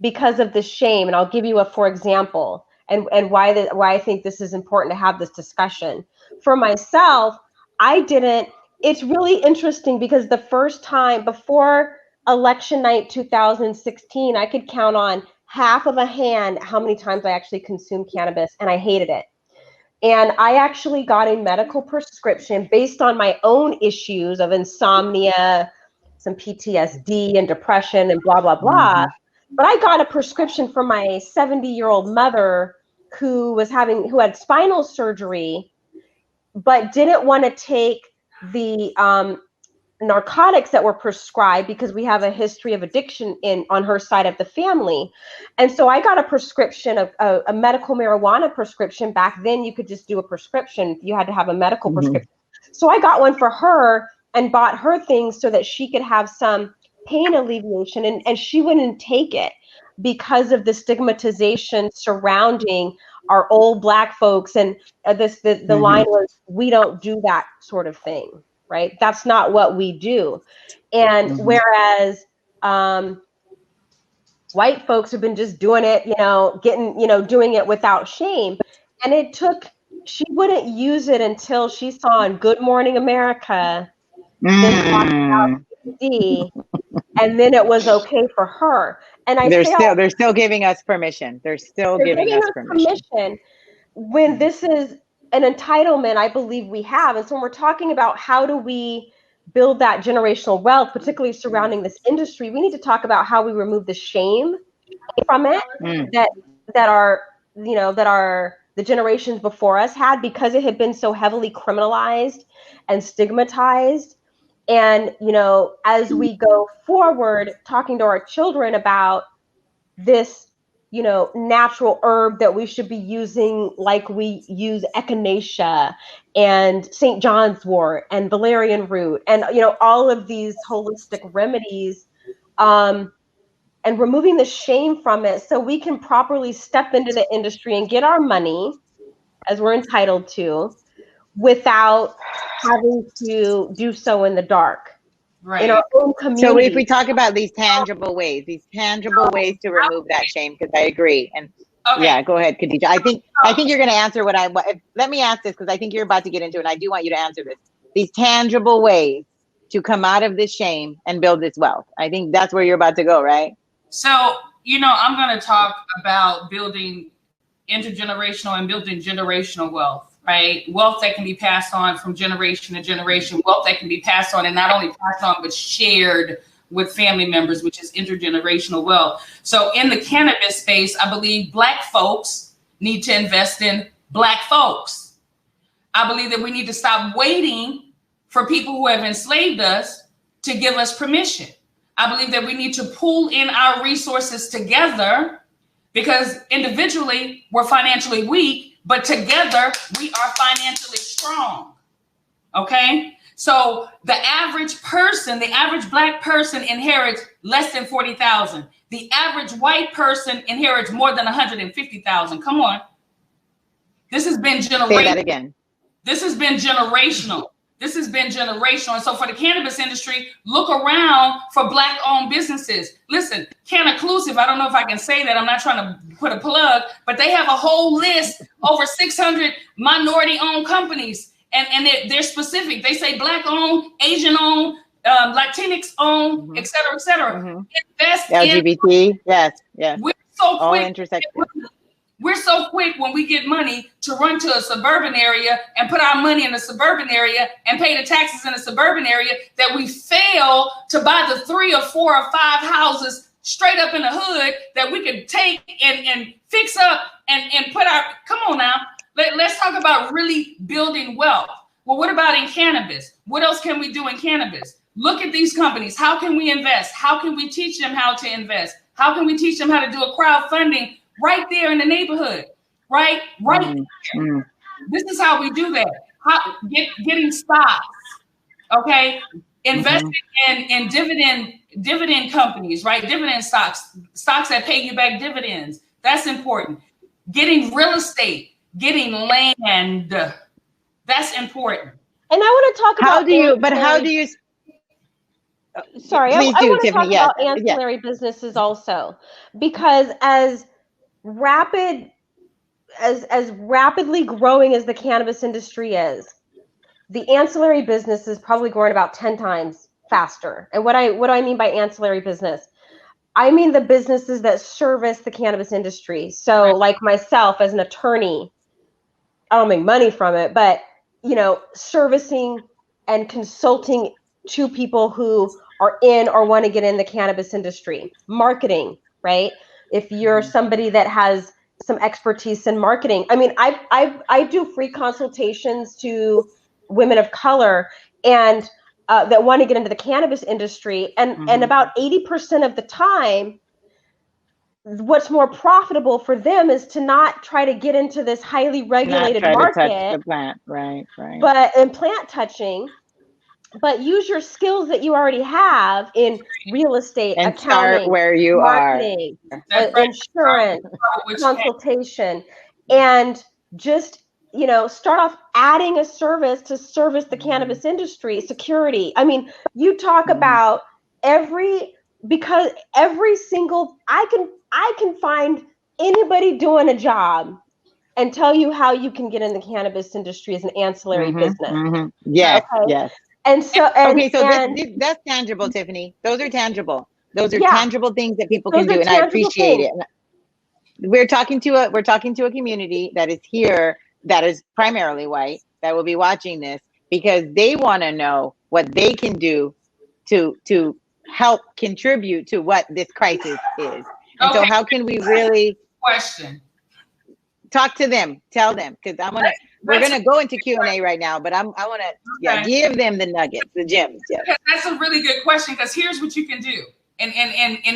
because of the shame. And I'll give you for example, and why I think this is important to have this discussion. For myself, it's really interesting because the first time before election night 2016, I could count on half of a hand how many times I actually consumed cannabis, and I hated it. And I actually got a medical prescription based on my own issues of insomnia, some PTSD and depression and blah, blah, blah. But I got a prescription from my 70-year-old mother who had spinal surgery, but didn't want to take the narcotics that were prescribed because we have a history of addiction on her side of the family. And so I got a prescription of a medical marijuana prescription. Back then you could just do a prescription. You had to have a medical prescription. So I got one for her and bought her things so that she could have some pain alleviation, and she wouldn't take it because of the stigmatization surrounding our old Black folks. And the line was, we don't do that sort of thing. Right? That's not what we do. And whereas white folks have been just doing it, doing it without shame. And she wouldn't use it until she saw on Good Morning America, and then it was okay for her. And they're still giving us permission. They're giving us permission when this is an entitlement I believe we have. And so when we're talking about how do we build that generational wealth, particularly surrounding this industry, we need to talk about how we remove the shame from it that the generations before us had, because it had been so heavily criminalized and stigmatized. And, as we go forward, talking to our children about this, natural herb that we should be using, like we use echinacea and St. John's wort and valerian root and, all of these holistic remedies, and removing the shame from it so we can properly step into the industry and get our money as we're entitled to without having to do so in the dark. Right. In our own community. So if we talk about these tangible ways to remove that shame, because I agree. And go ahead, Khadijah. I think you're going to answer let me ask this, because I think you're about to get into it. And I do want you to answer this. These tangible ways to come out of this shame and build this wealth. I think that's where you're about to go, right? So, I'm going to talk about building intergenerational and building generational wealth. Right? Wealth that can be passed on from generation to generation, wealth that can be passed on and not only passed on, but shared with family members, which is intergenerational wealth. So in the cannabis space, I believe Black folks need to invest in Black folks. I believe that we need to stop waiting for people who have enslaved us to give us permission. I believe that we need to pool in our resources together, because individually we're financially weak, but together we are financially strong. Okay? So the average person, the average Black person inherits less than 40,000. The average white person inherits more than 150,000. Come on. This has been generational. Say that again. This has been generational. This has been generational. And so for the cannabis industry, look around for Black-owned businesses. Listen, Canna-clusive, I don't know if I can say that. I'm not trying to put a plug, but they have a whole list, over 600 minority-owned companies. And they're specific. They say Black-owned, Asian-owned, Latinx-owned, et cetera, et cetera. Invest LGBT, in, yes. We're so all quick. intersected. We're so quick when we get money to run to a suburban area and put our money in a suburban area and pay the taxes in a suburban area that we fail to buy the 3 or 4 or 5 houses straight up in the hood that we could take and fix up and put our, come on now, let's talk about really building wealth. Well, what about in cannabis? What else can we do in cannabis? Look at these companies. How can we invest? How can we teach them how to invest? How can we teach them how to do a crowdfunding right there in the neighborhood, right there. This is how we do that. Getting stocks, okay? Investing in dividend companies, right? Dividend stocks that pay you back dividends. That's important. Getting real estate, getting land. That's important. And I want to talk about how do you? Sorry, I want to talk about ancillary businesses also, because as rapidly growing as the cannabis industry is, the ancillary business is probably growing about 10 times faster. And what do I mean by ancillary business? I mean the businesses that service the cannabis industry. So like myself as an attorney, I don't make money from it, but servicing and consulting to people who are in or want to get in the cannabis industry. Marketing, right? If you're somebody that has some expertise in marketing. I mean, I do free consultations to women of color and that want to get into the cannabis industry. And about 80% of the time, what's more profitable for them is to not try to get into this highly regulated market. To touch the plant, right. But in plant touching, but use your skills that you already have in real estate, and accounting, start where you marketing, insurance, consultation, and just, start off adding a service to service the cannabis industry, security. I mean, you talk about because every single, I can find anybody doing a job and tell you how you can get in the cannabis industry as an ancillary business. Yes, okay? yes. And so, that's tangible, Tiffani. Those are tangible. Those are tangible things that people can do, and I appreciate it. We're talking to a community that is here, that is primarily white, that will be watching this because they want to know what they can do to help contribute to what this crisis is. And so, how can we really talk to them, tell them, because we're going to go into Q&A right now, but I want to give them the nuggets, the gems. Yeah. That's a really good question, because here's what you can do. And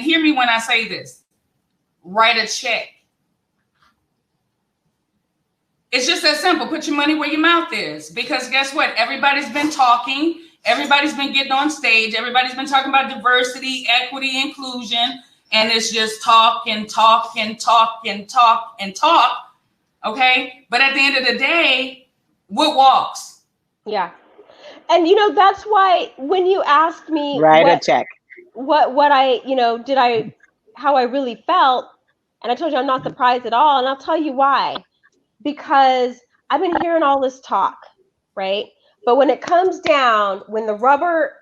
hear me when I say this. Write a check. It's just that simple. Put your money where your mouth is, because guess what? Everybody's been talking. Everybody's been getting on stage. Everybody's been talking about diversity, equity, inclusion, and it's just talk and talk and talk and talk and talk. Okay, but at the end of the day, what walks? Yeah, and that's why when you asked me, write a check. What I how I really felt, and I told you I'm not surprised at all, and I'll tell you why. Because I've been hearing all this talk, right? But when it comes down, when the rubber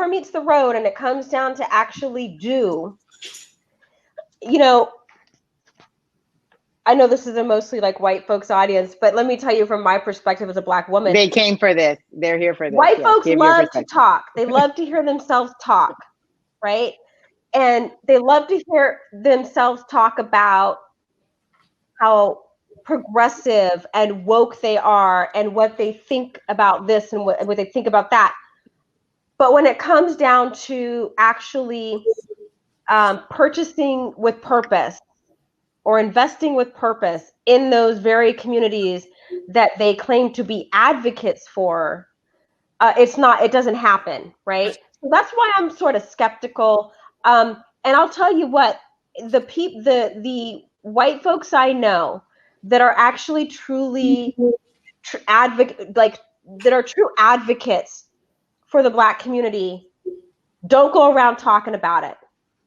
meets the road, and it comes down to actually do, I know this is a mostly like white folks audience, but let me tell you from my perspective as a Black woman. They came for this. They're here for this. White folks love to talk. They love to hear themselves talk, right? And they love to hear themselves talk about how progressive and woke they are and what they think about this and what they think about that. But when it comes down to actually purchasing with purpose or investing with purpose in those very communities that they claim to be advocates for, it doesn't happen, right? So that's why I'm sort of skeptical. And I'll tell you what, the white folks I know that are actually truly that are true advocates for the Black community don't go around talking about it.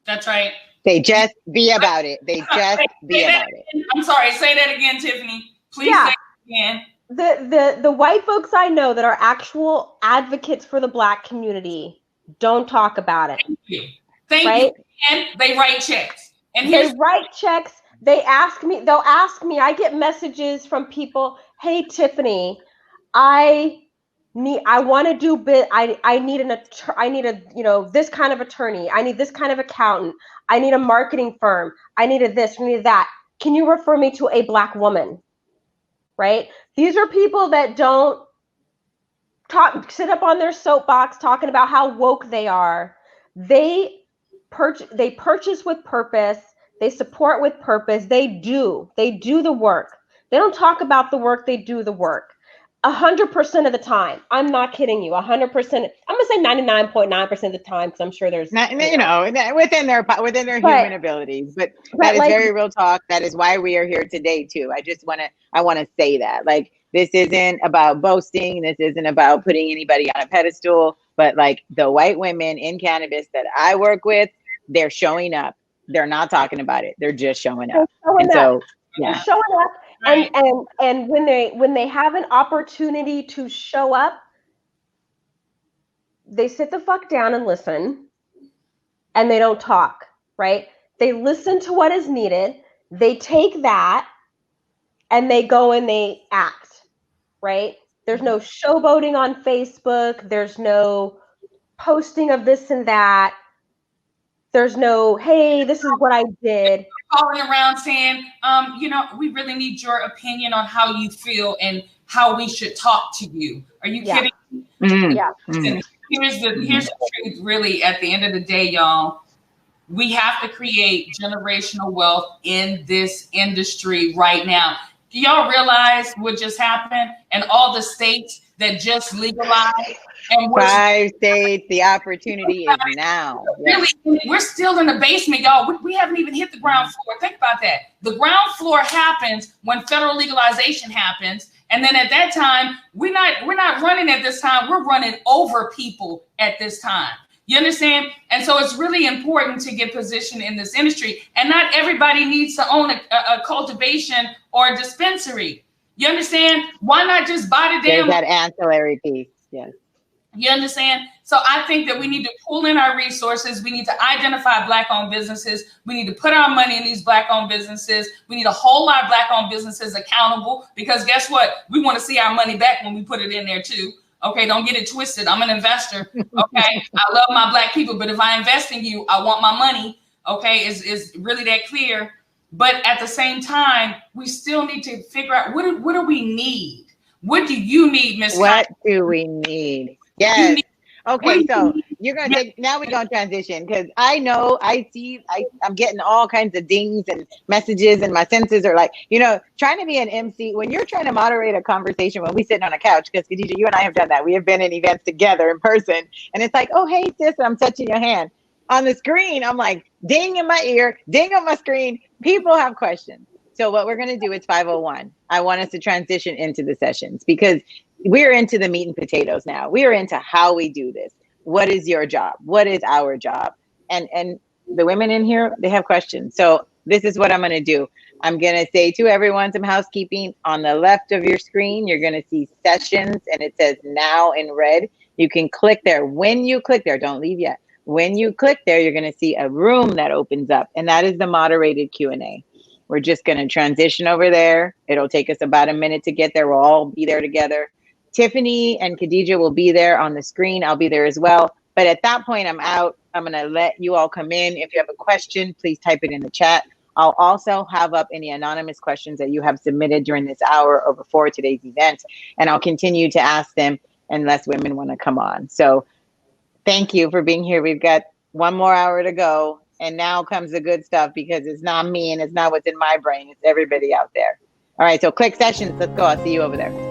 That's right. They just be about it. They just be about it. I'm sorry. Say that again, Tiffani. Please say it again. The white folks I know that are actual advocates for the Black community don't talk about it. Thank you. Thank you. And they write checks. And they write checks. They'll ask me, I get messages from people, hey, Tiffani, I want to do I need this kind of attorney. I need this kind of accountant. I need a marketing firm. I needed this, I needed that. Can you refer me to a Black woman? Right? These are people that don't sit up on their soapbox talking about how woke they are. They purchase with purpose. They support with purpose. They do the work. They don't talk about the work. They do the work. 100% of the time. I'm not kidding you. 100%. I'm gonna say 99.9% of the time, because I'm sure there's within their human abilities. But that is very real talk. That is why we are here today too. I want to say that, like, this isn't about boasting. This isn't about putting anybody on a pedestal. But like, the white women in cannabis that I work with, they're showing up. They're not talking about it. They're just showing up. They're showing up. Right. And when they have an opportunity to show up, they sit the fuck down and listen, and they don't talk, right? They listen to what is needed. They take that and they go and they act, right? There's no showboating on Facebook. There's no posting of this and that. There's no, hey, this is what I did. Calling around saying, we really need your opinion on how you feel and how we should talk to you. Are you kidding me? Mm-hmm. Yeah. Listen, here's the truth, really, at the end of the day, y'all. We have to create generational wealth in this industry right now. Do y'all realize what just happened? And all the states that just legalized. And 5 states, the opportunity is now. Really, we're still in the basement, y'all. We haven't even hit the ground floor. Think about that. The ground floor happens when federal legalization happens. And then at that time, we're not running at this time. We're running over people at this time. You understand? And so it's really important to get positioned in this industry. And not everybody needs to own a cultivation or a dispensary. You understand? Why not just buy the damn... There's that ancillary piece, yes. You understand? So I think that we need to pull in our resources. We need to identify Black-owned businesses. We need to put our money in these Black-owned businesses. We need to hold our Black-owned businesses accountable, because guess what? We want to see our money back when we put it in there too. Okay, don't get it twisted. I'm an investor. Okay, I love my Black people, but if I invest in you, I want my money. Okay, is really that clear? But at the same time, we still need to figure out what do we need? What do you need, Miss? What do we need? Yes. Okay, so you're gonna take, now we're gonna transition, because I know I'm getting all kinds of dings and messages, and my senses are like, trying to be an MC when you're trying to moderate a conversation when we sit on a couch, because Khadijah, you and I have done that. We have been in events together in person, and it's like, oh hey sis, I'm touching your hand. On the screen, I'm like, ding in my ear, ding on my screen. People have questions. So what we're gonna do is 501. I want us to transition into the sessions, because we're into the meat and potatoes now. We are into how we do this. What is your job? What is our job? And the women in here, they have questions. So this is what I'm going to do. I'm going to say to everyone some housekeeping. On the left of your screen, you're going to see sessions, and it says now in red. You can click there. When you click there, don't leave yet. When you click there, you're going to see a room that opens up, and that is the moderated Q&A. We're just going to transition over there. It'll take us about a minute to get there. We'll all be there together. Tiffani and Khadijah will be there on the screen. I'll be there as well. But at that point, I'm out. I'm going to let you all come in. If you have a question, please type it in the chat. I'll also have up any anonymous questions that you have submitted during this hour or before today's event. And I'll continue to ask them unless women want to come on. So Thank you for being here. We've got one more hour to go. And now comes the good stuff, because it's not me and it's not what's in my brain. It's everybody out there. All right, so click sessions. Let's go. I'll see you over there.